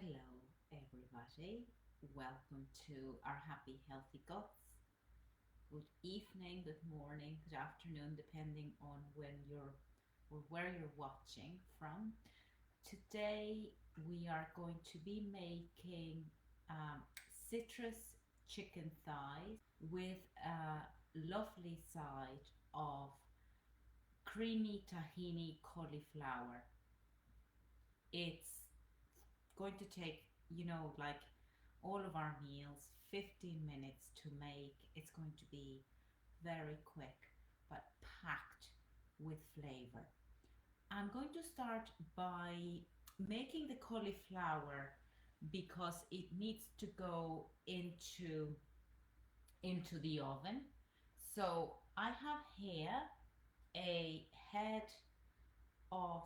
Hello, everybody. Welcome to our Happy Healthy Guts. Good evening, good morning, good afternoon, depending on when you're or where you're watching from. Today we are going to be making citrus chicken thighs with a lovely side of creamy tahini cauliflower. It's going to take, like all of our meals, 15 minutes to make. It's going to be very quick but packed with flavor. I'm going to start by making the cauliflower because it needs to go into the oven. So I have here a head of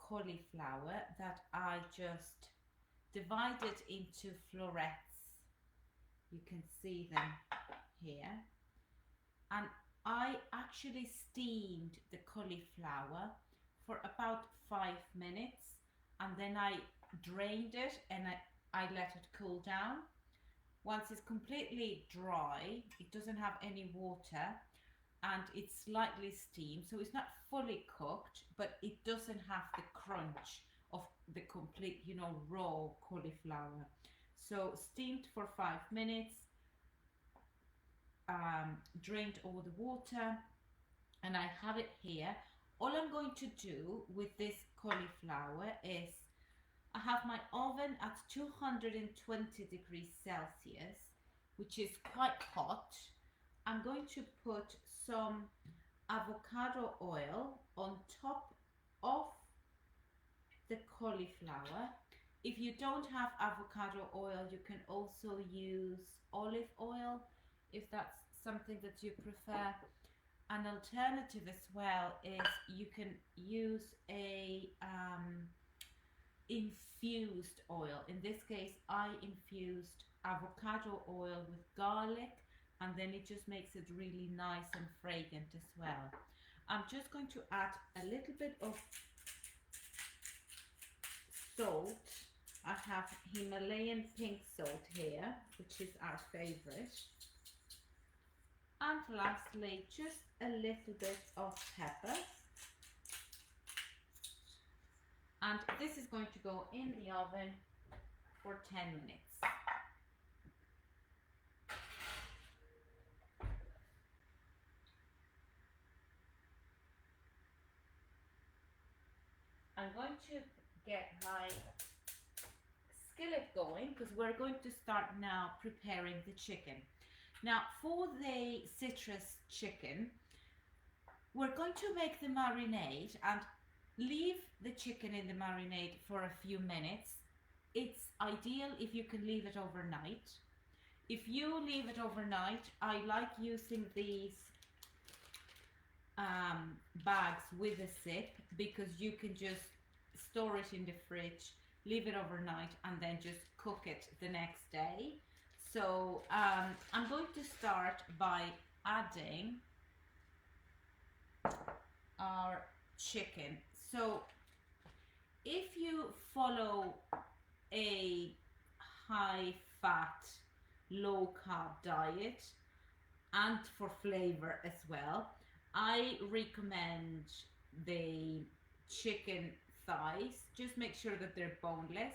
cauliflower that I just divided into florets. You can see them here. And I actually steamed the cauliflower for about 5 minutes, and then I drained it and I let it cool down. Once it's completely dry, it doesn't have any water, and it's slightly steamed, so it's not fully cooked, but it doesn't have the crunch of the complete, raw cauliflower. So steamed for 5 minutes, drained all the water, and I have it here. All I'm going to do with this cauliflower is I have my oven at 220 degrees Celsius, which is quite hot. I'm going to put some avocado oil on top of the cauliflower. If you don't have avocado oil, you can also use olive oil if that's something that you prefer. An alternative as well is you can use a infused oil. In this case, I infused avocado oil with garlic, and then it just makes it really nice and fragrant as well. I'm just going to add a little bit of salt. I have Himalayan pink salt here, which is our favorite. And lastly, just a little bit of pepper. And this is going to go in the oven for 10 minutes. I'm going to get my skillet going because we're going to start now preparing the chicken. Now for the citrus chicken, we're going to make the marinade and leave the chicken in the marinade for a few minutes. It's ideal if you can leave it overnight. If you leave it overnight, I like using these bags with a zip because you can just store it in the fridge, leave it overnight, and then just cook it the next day. So I'm going to start by adding our chicken. So if you follow a high fat, low carb diet, and for flavor as well, I recommend the chicken thighs. Just make sure that they're boneless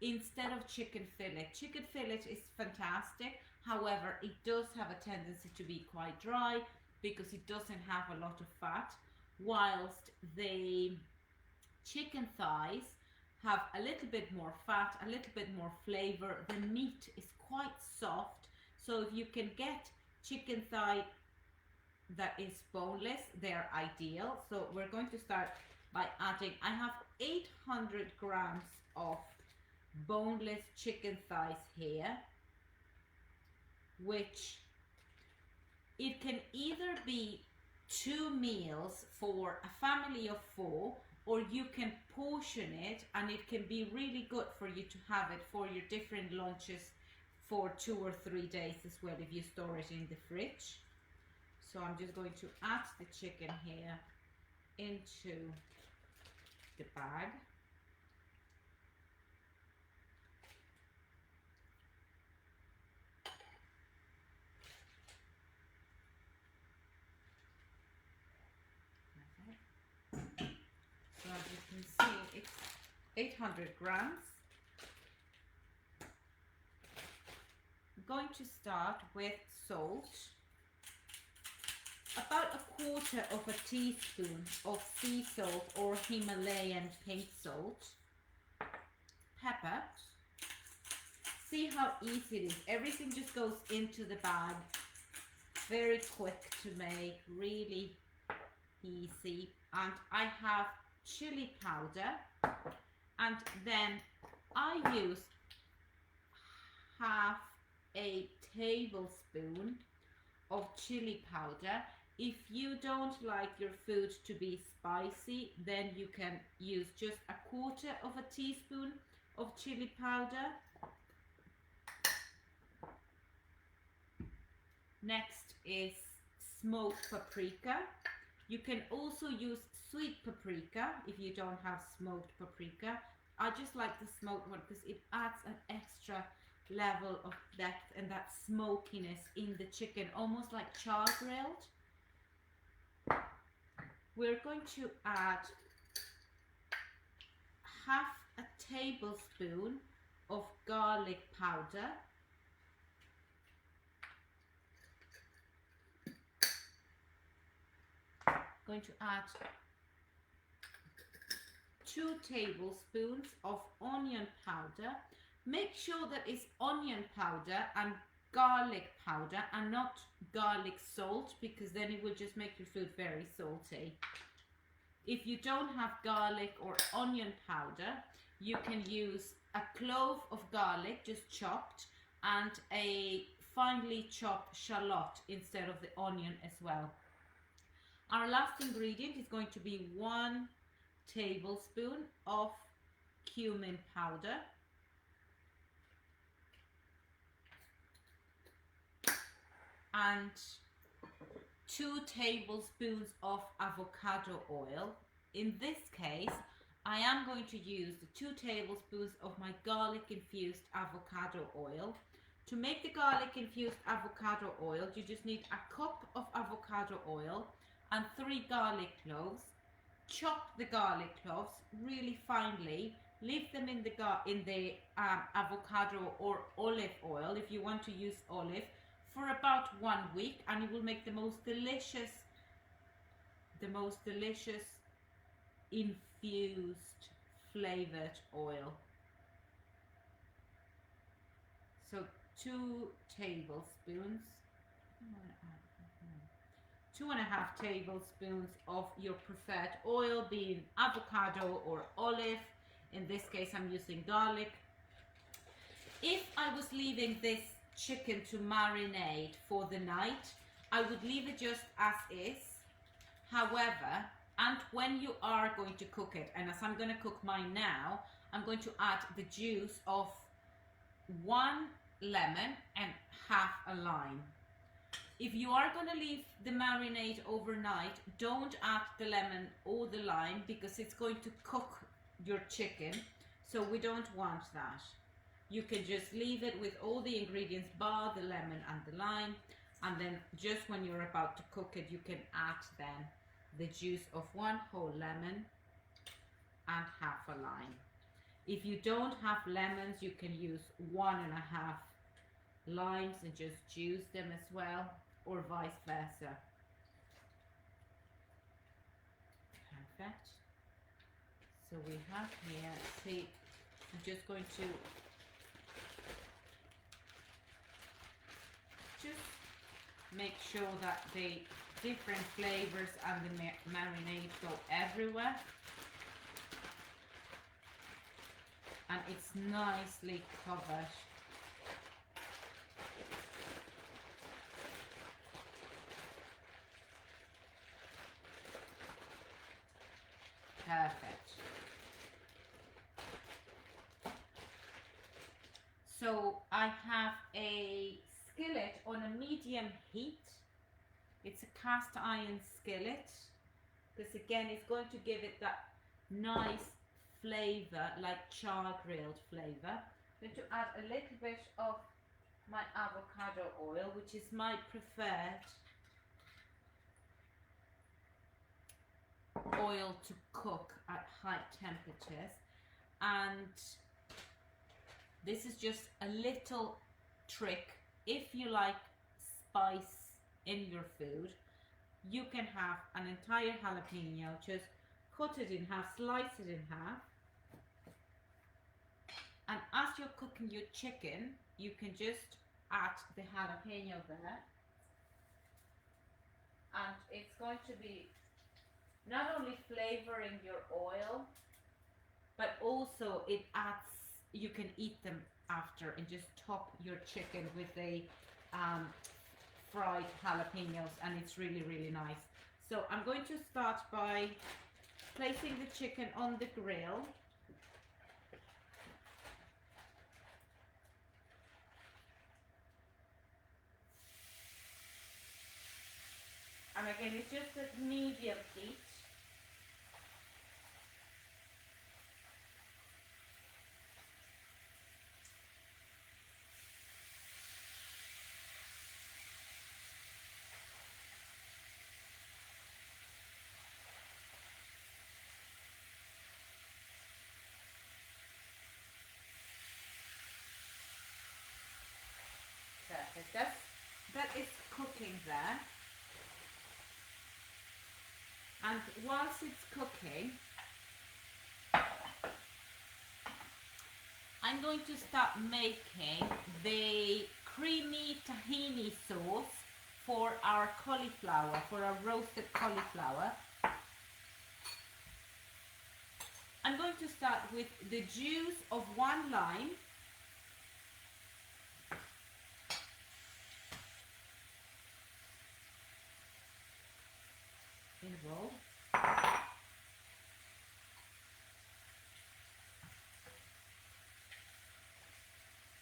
instead of chicken fillet. Chicken fillet is fantastic. However, it does have a tendency to be quite dry because it doesn't have a lot of fat, whilst the chicken thighs have a little bit more fat, a little bit more flavor. The meat is quite soft, so if you can get chicken thigh that is boneless, they're ideal. So we're going to start by adding, I have 800 grams of boneless chicken thighs here, which it can either be 2 meals for a family of 4, or you can portion it and it can be really good for you to have it for your different lunches for 2 or 3 days as well if you store it in the fridge. So I'm just going to add the chicken here into the bag. cubes, 800 grams. I'm going to start with salt, about a quarter of a teaspoon of sea salt or Himalayan pink salt, pepper. See how easy it is. Everything just goes into the bag. Very quick to make, really easy. And I have chili powder, and then I use half a tablespoon of chili powder. If you don't like your food to be spicy, then you can use just a quarter of a teaspoon of chili powder. Next is smoked paprika. You can also use sweet paprika if you don't have smoked paprika. I just like the smoked one because it adds an extra level of depth and that smokiness in the chicken, almost like char grilled. We're going to add half a tablespoon of garlic powder. Going to add 2 tablespoons of onion powder. Make sure that it's onion powder and garlic powder and not garlic salt, because then it will just make your food very salty. If you don't have garlic or onion powder, you can use a clove of garlic just chopped and a finely chopped shallot instead of the onion as well. Our last ingredient is going to be 1 tablespoon of cumin powder. And 2 tablespoons of avocado oil. In this case, I am going to use the 2 tablespoons of my garlic infused avocado oil. To make the garlic infused avocado oil, you just need a cup of avocado oil and 3 garlic cloves. Chop the garlic cloves really finely. Leave them in the avocado or olive oil, if you want to use olive, for about 1 week, and it will make the most delicious infused flavored oil. So 2 tablespoons, 2.5 tablespoons of your preferred oil, being avocado or olive. In this case, I'm using garlic. If I was leaving this chicken to marinate for the night, I would leave it just as is. However, and when you are going to cook it, and as I'm going to cook mine now, I'm going to add the juice of 1 lemon and half a lime. If you are going to leave the marinade overnight, don't add the lemon or the lime because it's going to cook your chicken, so we don't want that. You can just leave it with all the ingredients bar the lemon and the lime, and then just when you're about to cook it, you can add then the juice of 1 whole lemon and half a lime. If you don't have lemons, you can use 1.5 limes and just juice them as well, or vice versa. Perfect. So we have here, see, I'm just going to just make sure that the different flavors and the marinade go everywhere, and it's nicely covered. Perfect. So I have a skillet on a medium heat. It's a cast iron skillet. This again is going to give it that nice flavor, like char grilled flavor. I'm going to add a little bit of my avocado oil, which is my preferred. oil to cook at high temperatures, and this is just a little trick. If you like spice in your food, you can have an entire jalapeno, just cut it in half, slice it in half, and as you're cooking your chicken, you can just add the jalapeno there, and it's going to be not only flavoring your oil, but also it adds, you can eat them after and just top your chicken with a fried jalapenos, and it's really, really nice. So I'm going to start by placing the chicken on the grill. And again, it's just at medium heat. Perfect. That is cooking there. And whilst it's cooking, I'm going to start making the creamy tahini sauce for our cauliflower, for our roasted cauliflower. I'm going to start with the juice of 1 lime, in a bowl.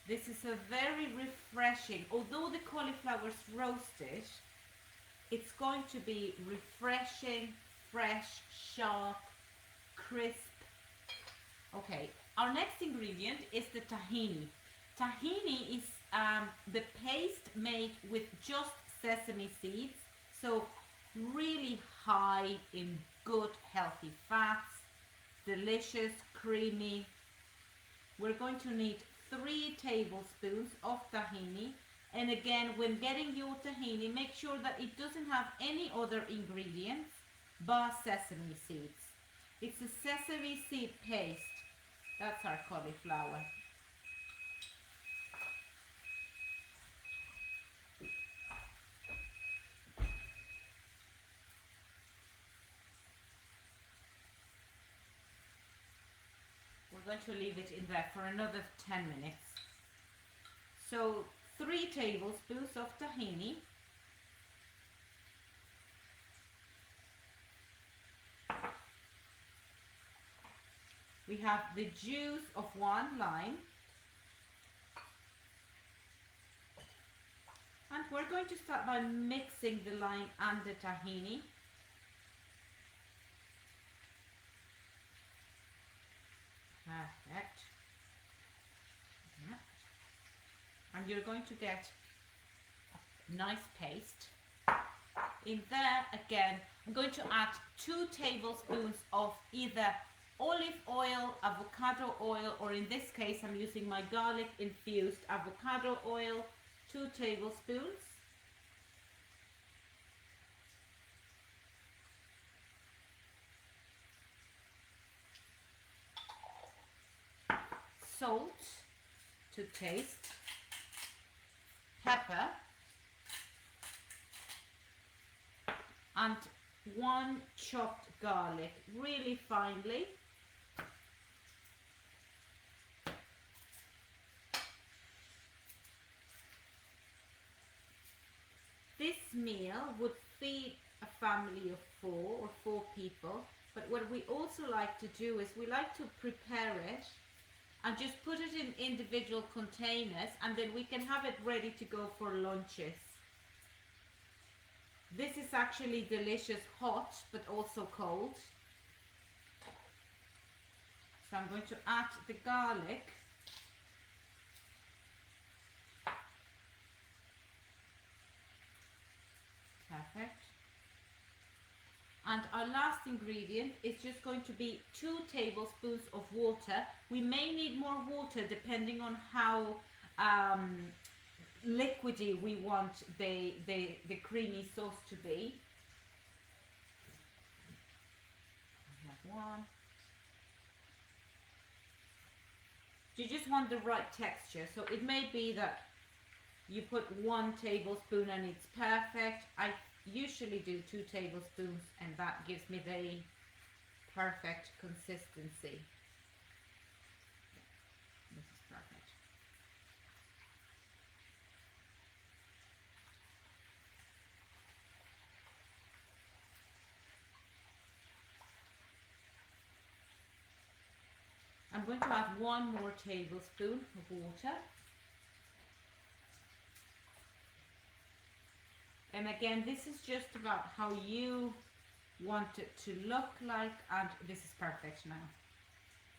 This is a very refreshing, although the cauliflower is roasted, it's going to be refreshing, fresh, sharp, crisp. Okay, our next ingredient is the tahini. Tahini is the paste made with just sesame seeds, so really high in good healthy fats, delicious, creamy. We're going to need 3 tablespoons of tahini, and again, when getting your tahini, make sure that it doesn't have any other ingredients but sesame seeds. It's a sesame seed paste. That's our cauliflower. We're going to leave it in there for another 10 minutes. So 3 tablespoons of tahini. We have the juice of 1 lime. And we're going to start by mixing the lime and the tahini. Perfect. Yeah. And you're going to get a nice paste. In there, again, I'm going to add 2 tablespoons of either olive oil, avocado oil, or in this case, I'm using my garlic infused avocado oil, 2 tablespoons. Salt to taste, pepper, and 1 chopped garlic, really finely. This meal would feed a family of 4 or 4 people, but what we also like to do is we like to prepare it and just put it in individual containers, and then we can have it ready to go for lunches. This is actually delicious hot, but also cold. So I'm going to add the garlic. Perfect. And our last ingredient is just going to be 2 tablespoons of water. We may need more water depending on how liquidy we want the creamy sauce to be. I have 1. You just want the right texture. So it may be that you put 1 tablespoon and it's perfect. I usually do 2 tablespoons and that gives me the perfect consistency. This is perfect. I'm going to add 1 more tablespoon of water. And again, this is just about how you want it to look like, and this is perfect now.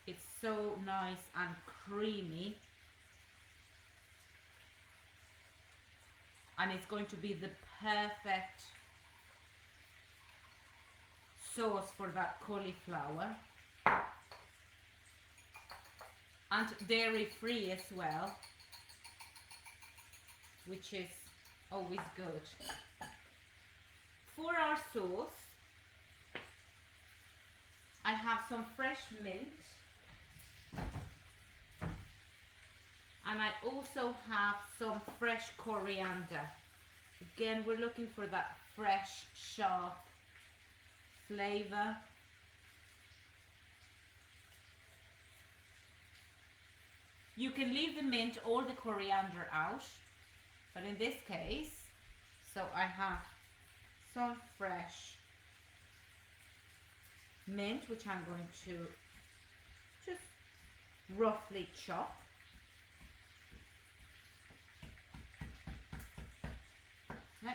It's so nice and creamy. And it's going to be the perfect sauce for that cauliflower. And dairy free as well, which is always good. For our sauce, I have some fresh mint, and I also have some fresh coriander. Again, we're looking for that fresh, sharp flavor. You can leave the mint or the coriander out, but in this case, so I have some fresh mint, which I'm going to just roughly chop. Okay.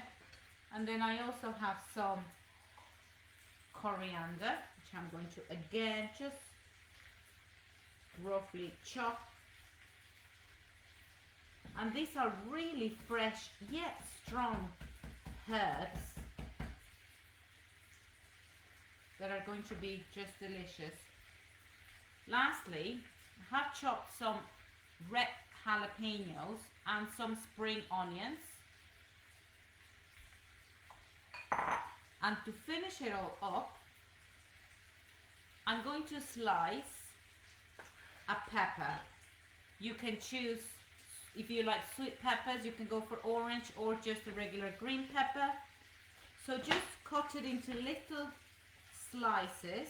And then I also have some coriander, which I'm going to again just roughly chop. And these are really fresh yet strong herbs that are going to be just delicious. Lastly, I have chopped some red jalapenos and some spring onions. And to finish it all up, I'm going to slice a pepper. You can choose, if you like sweet peppers, you can go for orange or just a regular green pepper. So just cut it into little slices.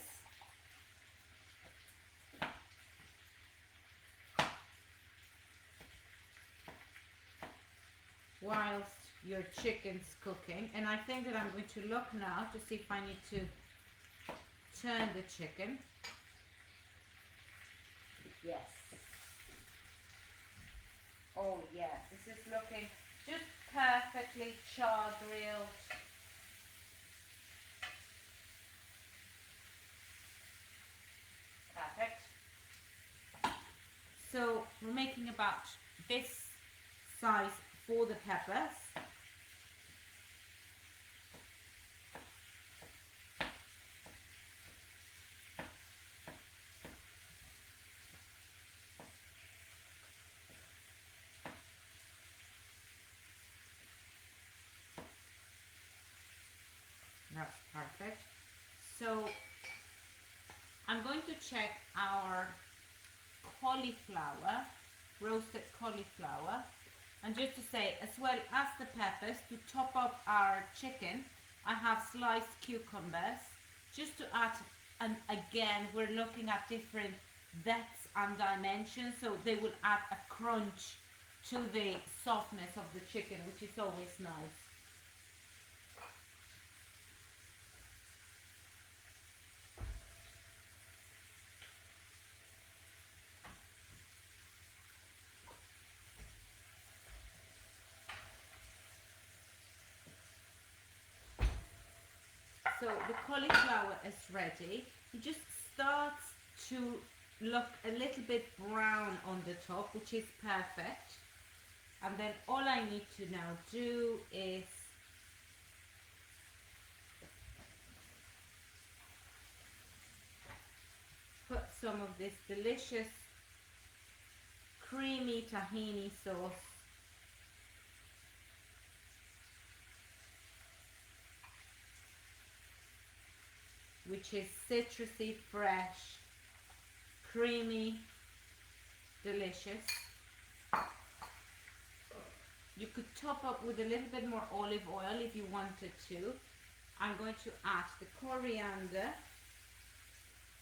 Whilst your chicken's cooking. And I think that I'm going to look now to see if I need to turn the chicken. Yes. Oh yes, this is looking just perfectly char grilled. Perfect. So we're making about this size for the peppers. That's perfect. So I'm going to check our cauliflower, roasted cauliflower, and just to say, as well as the peppers, to top up our chicken, I have sliced cucumbers just to add. And again, we're looking at different depths and dimensions, so they will add a crunch to the softness of the chicken, which is always nice. So the cauliflower is ready. It just starts to look a little bit brown on the top, which is perfect. And then all I need to now do is some of this delicious creamy tahini sauce. Which is citrusy, fresh, creamy, delicious. You could top up with a little bit more olive oil if you wanted to. I'm going to add the coriander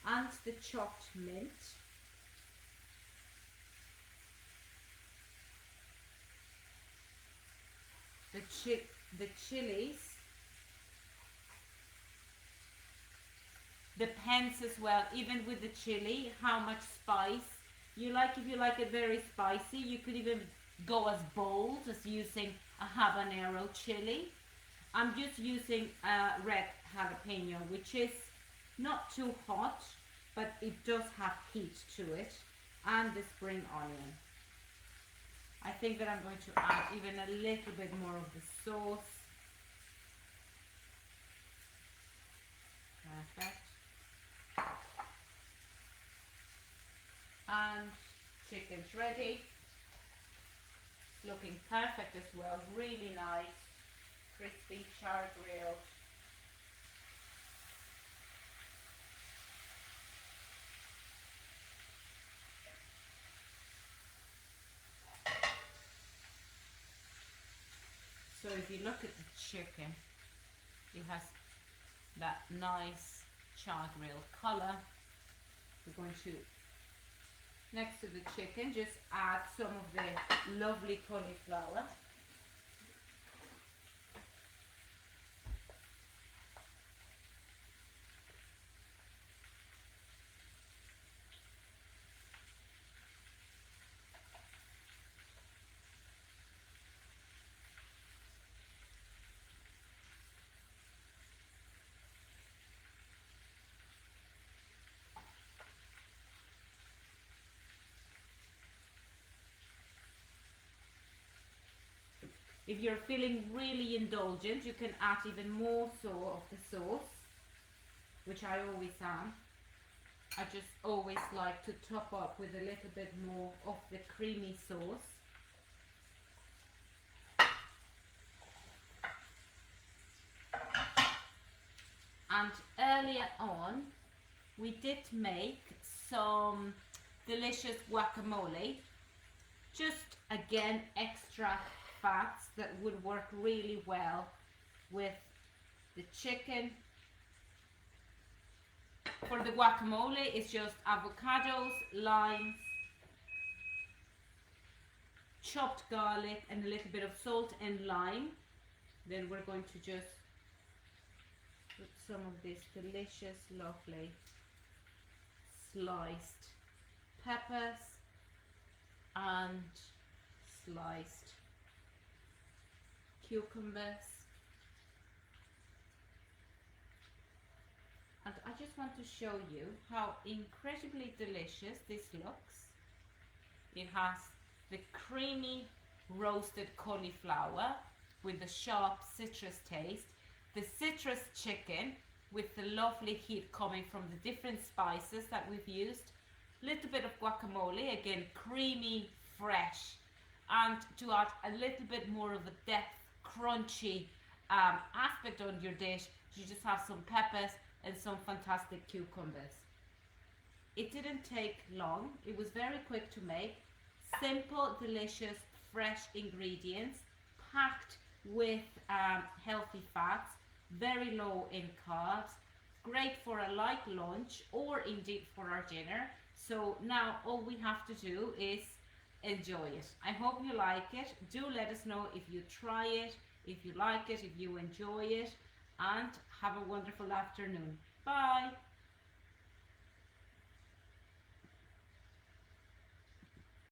and the chopped mint. The chilies. Depends as well, even with the chili, how much spice you like. If you like it very spicy, you could even go as bold as using a habanero chili. I'm just using a red jalapeno, which is not too hot, but it does have heat to it, and the spring onion. I think that I'm going to add even a little bit more of the sauce. Perfect. And chicken's ready. Looking perfect as well, really nice, crispy, char grilled. So if you look at the chicken, it has that nice char grilled color. We're going to, next to the chicken, just add some of the lovely cauliflower. If you're feeling really indulgent, you can add even more so of the sauce, which I always am. I just always like to top up with a little bit more of the creamy sauce. And earlier on, we did make some delicious guacamole. Just again, extra fats that would work really well with the chicken. For the guacamole, it's just avocados, limes, chopped garlic, and a little bit of salt and lime. Then we're going to just put some of this delicious, lovely sliced peppers and sliced cucumbers. And I just want to show you how incredibly delicious this looks. It has the creamy roasted cauliflower with the sharp citrus taste, the citrus chicken with the lovely heat coming from the different spices that we've used, little bit of guacamole, again creamy, fresh, and to add a little bit more of a depth, crunchy aspect on your dish, you just have some peppers and some fantastic cucumbers. It didn't take long, it was very quick to make, simple, delicious, fresh ingredients, packed with healthy fats, very low in carbs, great for a light lunch or indeed for our dinner. So now all we have to do is enjoy it. I hope you like it. Do let us know if you try it, if you like it, if you enjoy it, and have a wonderful afternoon. Bye.